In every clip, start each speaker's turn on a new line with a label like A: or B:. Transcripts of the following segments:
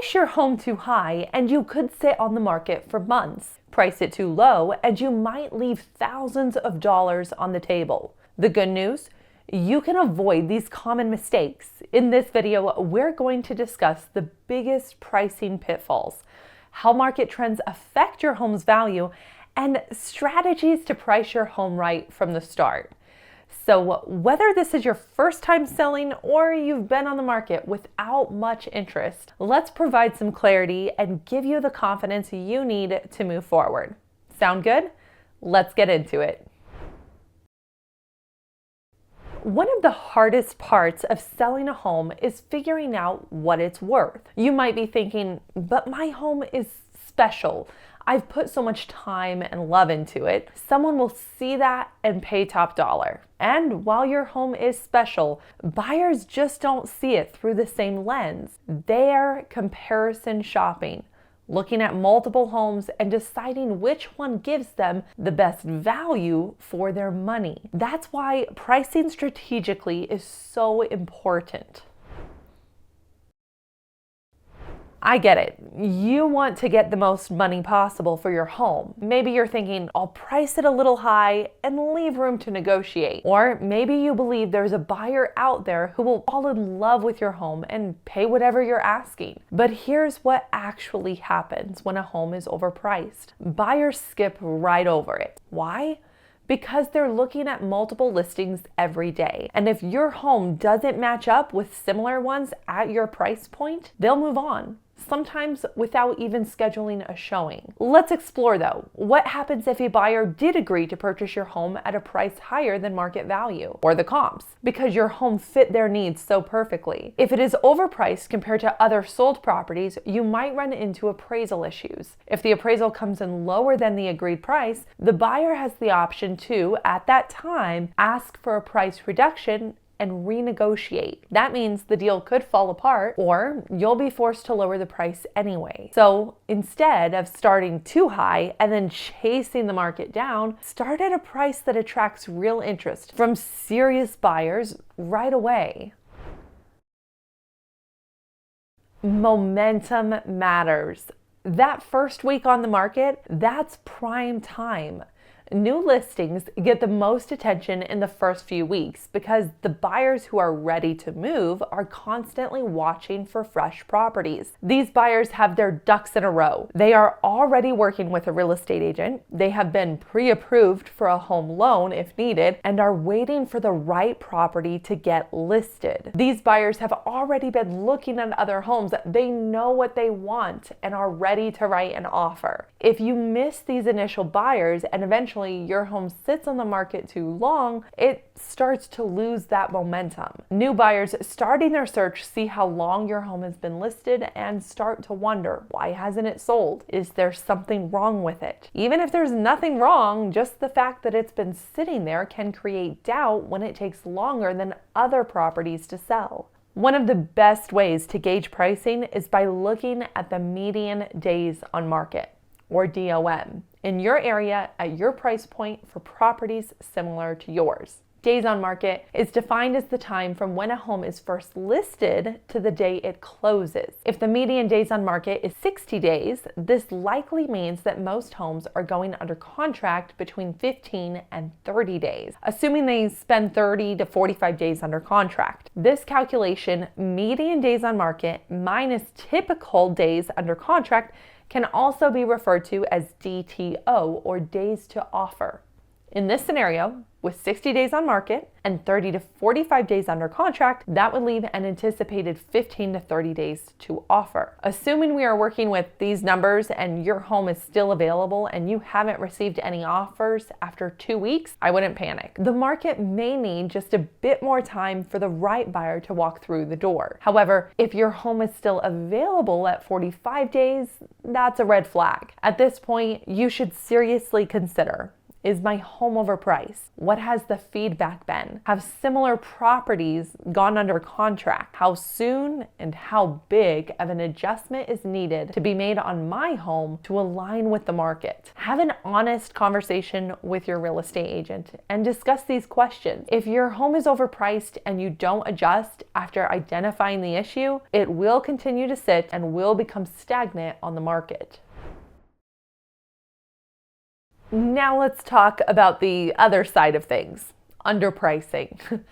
A: Price your home too high and you could sit on the market for months. Price it too low and you might leave thousands of dollars on the table. The good news? You can avoid these common mistakes. In this video, we're going to discuss the biggest pricing pitfalls, how market trends affect your home's value, and strategies to price your home right from the start. So whether this is your first time selling or you've been on the market without much interest, let's provide some clarity and give you the confidence you need to move forward. Sound good? Let's get into it. One of the hardest parts of selling a home is figuring out what it's worth. You might be thinking, but my home is special. I've put so much time and love into it. Someone will see that and pay top dollar. And while your home is special, buyers just don't see it through the same lens. They're comparison shopping, looking at multiple homes and deciding which one gives them the best value for their money. That's why pricing strategically is so important. I get it. You want to get the most money possible for your home. Maybe you're thinking, I'll price it a little high and leave room to negotiate. Or maybe you believe there's a buyer out there who will fall in love with your home and pay whatever you're asking. But here's what actually happens when a home is overpriced. Buyers skip right over it. Why? Because they're looking at multiple listings every day. And if your home doesn't match up with similar ones at your price point, they'll move on, sometimes without even scheduling a showing. Let's explore though, what happens if a buyer did agree to purchase your home at a price higher than market value, or the comps, because your home fit their needs so perfectly? If it is overpriced compared to other sold properties, you might run into appraisal issues. If the appraisal comes in lower than the agreed price, the buyer has the option to, at that time, ask for a price reduction and renegotiate. That means the deal could fall apart or you'll be forced to lower the price anyway. So instead of starting too high and then chasing the market down, start at a price that attracts real interest from serious buyers right away. Momentum matters. That first week on the market, that's prime time. New listings get the most attention in the first few weeks because the buyers who are ready to move are constantly watching for fresh properties. These buyers have their ducks in a row. They are already working with a real estate agent. They have been pre-approved for a home loan if needed and are waiting for the right property to get listed. These buyers have already been looking at other homes. They know what they want and are ready to write an offer. If you miss these initial buyers and eventually your home sits on the market too long, it starts to lose that momentum. New buyers starting their search see how long your home has been listed and start to wonder, why hasn't it sold? Is there something wrong with it? Even if there's nothing wrong, just the fact that it's been sitting there can create doubt when it takes longer than other properties to sell. One of the best ways to gauge pricing is by looking at the median days on market, or DOM, in your area at your price point for properties similar to yours. Days on market is defined as the time from when a home is first listed to the day it closes. If the median days on market is 60 days, this likely means that most homes are going under contract between 15 and 30 days, assuming they spend 30 to 45 days under contract. This calculation, median days on market minus typical days under contract, can also be referred to as DTO, or days to offer. In this scenario, with 60 days on market and 30 to 45 days under contract, that would leave an anticipated 15 to 30 days to offer. Assuming we are working with these numbers and your home is still available and you haven't received any offers after 2 weeks, I wouldn't panic. The market may need just a bit more time for the right buyer to walk through the door. However, if your home is still available at 45 days, that's a red flag. At this point, you should seriously consider Is my home overpriced? What has the feedback been? Have similar properties gone under contract? How soon and how big of an adjustment is needed to be made on my home to align with the market? Have an honest conversation with your real estate agent and discuss these questions. If your home is overpriced and you don't adjust after identifying the issue, it will continue to sit and will become stagnant on the market. Now let's talk about the other side of things, underpricing.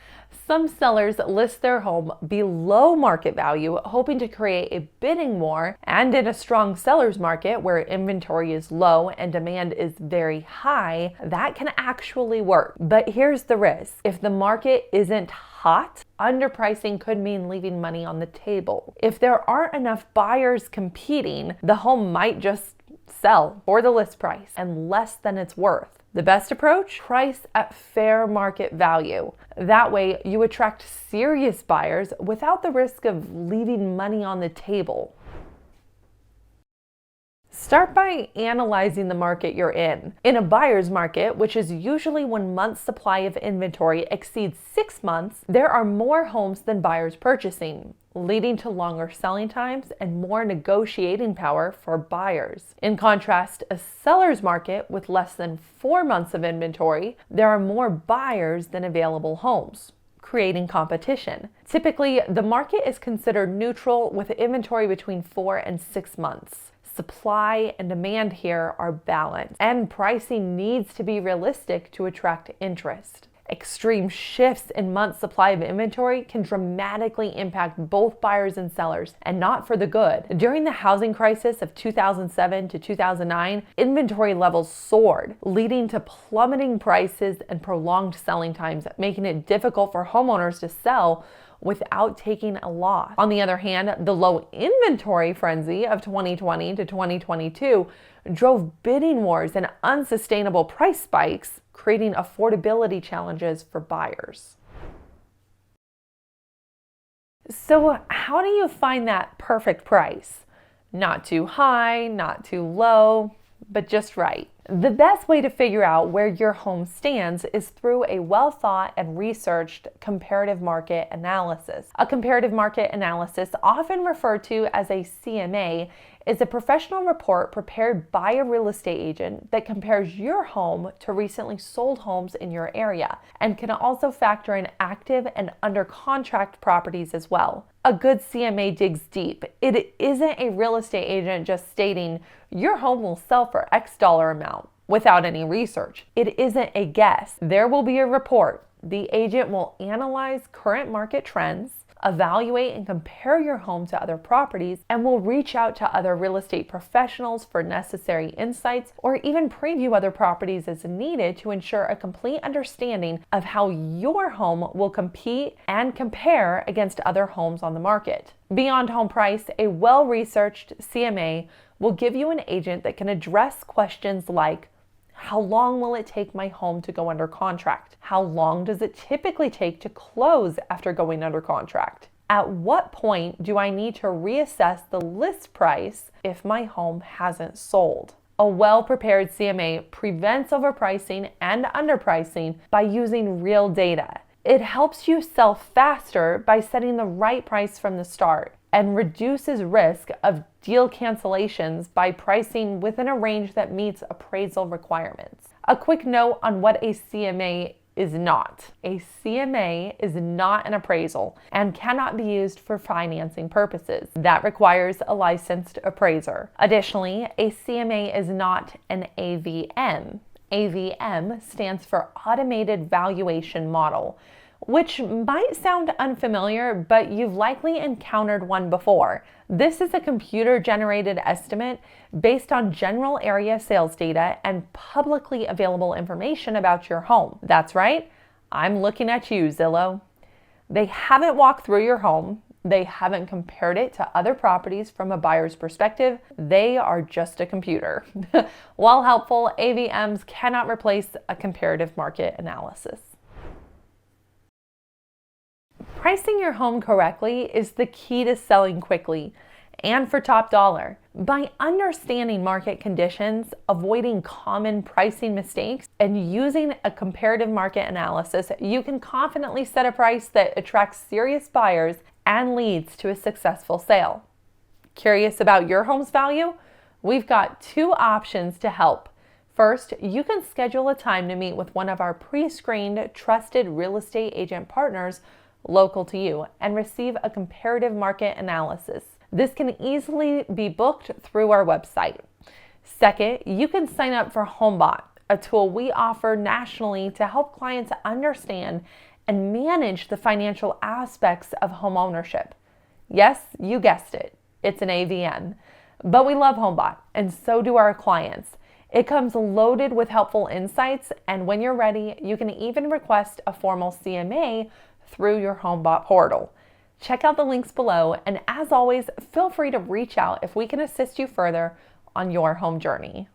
A: Some sellers list their home below market value, hoping to create a bidding war, and in a strong seller's market where inventory is low and demand is very high, that can actually work. But here's the risk. If the market isn't hot, underpricing could mean leaving money on the table. If there aren't enough buyers competing, the home might just sell for the list price and less than it's worth. The best approach? Price at fair market value. That way you attract serious buyers without the risk of leaving money on the table. Start by analyzing the market you're in. In a buyer's market, which is usually when months' supply of inventory exceeds 6 months, there are more homes than buyers purchasing, leading to longer selling times and more negotiating power for buyers. In contrast, a seller's market with less than 4 months of inventory, there are more buyers than available homes, creating competition. Typically, the market is considered neutral with inventory between 4 and 6 months. Supply and demand here are balanced, and pricing needs to be realistic to attract interest. Extreme shifts in months' supply of inventory can dramatically impact both buyers and sellers, and not for the good. During the housing crisis of 2007 to 2009, inventory levels soared, leading to plummeting prices and prolonged selling times, making it difficult for homeowners to sell without taking a loss. On the other hand, the low inventory frenzy of 2020 to 2022 drove bidding wars and unsustainable price spikes, creating affordability challenges for buyers. So how do you find that perfect price? Not too high, not too low, but just right. The best way to figure out where your home stands is through a well-thought and researched comparative market analysis. A comparative market analysis, often referred to as a CMA, is a professional report prepared by a real estate agent that compares your home to recently sold homes in your area and can also factor in active and under contract properties as well. A good CMA digs deep. It isn't a real estate agent just stating your home will sell for X dollar amount without any research. It isn't a guess. There will be a report. The agent will analyze current market trends, evaluate and compare your home to other properties, and will reach out to other real estate professionals for necessary insights or even preview other properties as needed to ensure a complete understanding of how your home will compete and compare against other homes on the market. Beyond home price, a well-researched CMA will give you an agent that can address questions like, how long will it take my home to go under contract? How long does it typically take to close after going under contract? At what point do I need to reassess the list price if my home hasn't sold? A well-prepared CMA prevents overpricing and underpricing by using real data. It helps you sell faster by setting the right price from the start and reduces risk of deal cancellations by pricing within a range that meets appraisal requirements. A quick note on what a CMA is not. A CMA is not an appraisal and cannot be used for financing purposes. That requires a licensed appraiser. Additionally, a CMA is not an AVM. AVM stands for Automated Valuation Model, which might sound unfamiliar, but you've likely encountered one before. This is a computer-generated estimate based on general area sales data and publicly available information about your home. That's right, I'm looking at you, Zillow. They haven't walked through your home. They haven't compared it to other properties from a buyer's perspective. They are just a computer. While helpful, AVMs cannot replace a comparative market analysis. Pricing your home correctly is the key to selling quickly. and for top dollar. By understanding market conditions, avoiding common pricing mistakes, and using a comparative market analysis, you can confidently set a price that attracts serious buyers and leads to a successful sale. Curious about your home's value? We've got 2 options to help. First, you can schedule a time to meet with one of our pre-screened, trusted real estate agent partners local to you and receive a comparative market analysis. This can easily be booked through our website. Second, you can sign up for HomeBot, a tool we offer nationally to help clients understand and manage the financial aspects of home ownership. Yes, you guessed it, it's an AVM. But we love HomeBot, and so do our clients. It comes loaded with helpful insights, and when you're ready, you can even request a formal CMA through your HomeBot portal. Check out the links below, and as always, feel free to reach out if we can assist you further on your home journey.